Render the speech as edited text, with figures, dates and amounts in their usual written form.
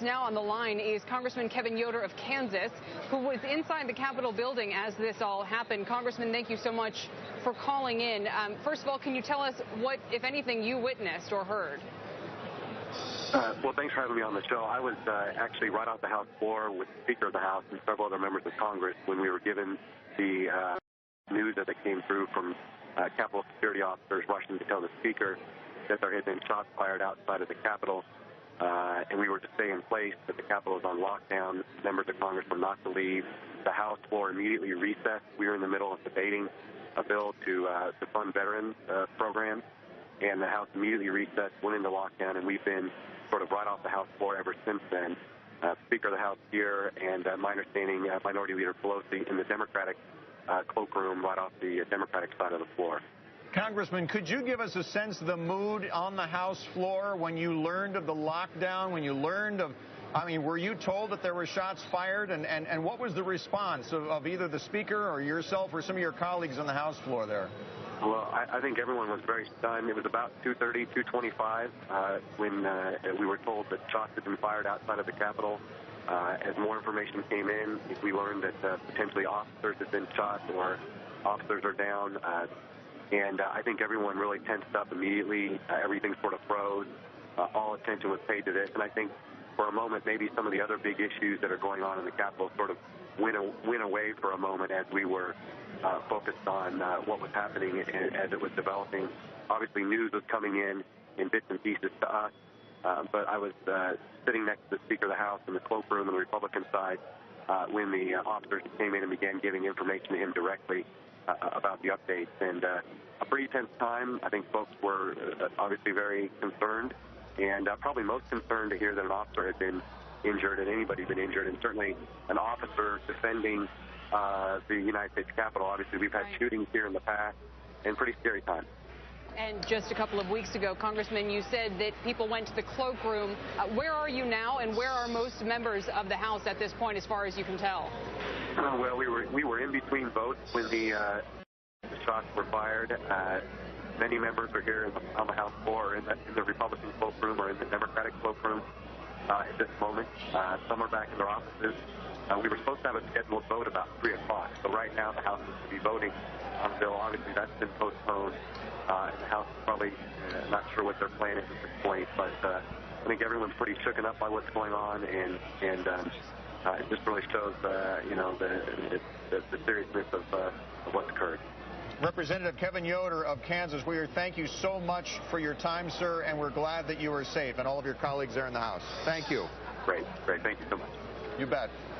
Now on the line is Congressman Kevin Yoder of Kansas, who was inside the Capitol building as this all happened. Congressman, thank you so much for calling in. First of all, can you tell us what, if anything, you witnessed or heard? Well, thanks for having me on the show. I was actually right off the House floor with the Speaker of the House and several other members of Congress when we were given the news that came through from Capitol security officers rushing to tell the Speaker that there had been shots fired outside of the Capitol. And we were to stay in place, that the Capitol was on lockdown. Members of Congress were not to leave. The House floor immediately recessed. We were in the middle of debating a bill to fund veterans programs, and the House immediately recessed, went into lockdown, and we've been sort of right off the House floor ever since then. Speaker of the House here, and my understanding, Minority Leader Pelosi in the Democratic cloakroom right off the Democratic side of the floor. Congressman, could you give us a sense of the mood on the House floor when you learned of the lockdown, when you learned of, were you told that there were shots fired? And what was the response of either the Speaker or yourself or some of your colleagues on the House floor there? Well, I think everyone was very stunned. It was about 2:30, 2:25 when we were told that shots had been fired outside of the Capitol. As more information came in, we learned that potentially officers had been shot or officers are down. And I think everyone really tensed up immediately. Everything sort of froze. All attention was paid to this. And I think for a moment, maybe some of the other big issues that are going on in the Capitol sort of went away for a moment as we were focused on what was happening as it was developing. Obviously, news was coming in bits and pieces to us. But I was sitting next to the Speaker of the House in the cloakroom on the Republican side when the officers came in and began giving information to him directly about the updates, and a pretty tense time. I think folks were obviously very concerned, and probably most concerned to hear that an officer had been injured and anybody had been injured, and certainly an officer defending the United States Capitol. Obviously, we've had shootings here in the past, and pretty scary time. And just a couple of weeks ago, Congressman, you said that people went to the cloakroom. Where are you now, and where are most members of the House at this point, as far as you can tell? Well, we were in between votes when the shots were fired. Many members are here on the House floor, in the Republican cloakroom or in the Democratic cloakroom at this moment. Some are back in their offices. We were supposed to have a scheduled vote about 3 o'clock, so right now the House is to be voting on a bill. Obviously, that's been postponed. And the House is probably not sure what their plan is at this point, but I think everyone's pretty shooken up by what's going on, and it just really shows, the seriousness of what's occurred. Representative Kevin Yoder of Kansas, we thank you so much for your time, sir, and we're glad that you are safe, and all of your colleagues there in the House. Thank you. Great. Thank you so much. You bet.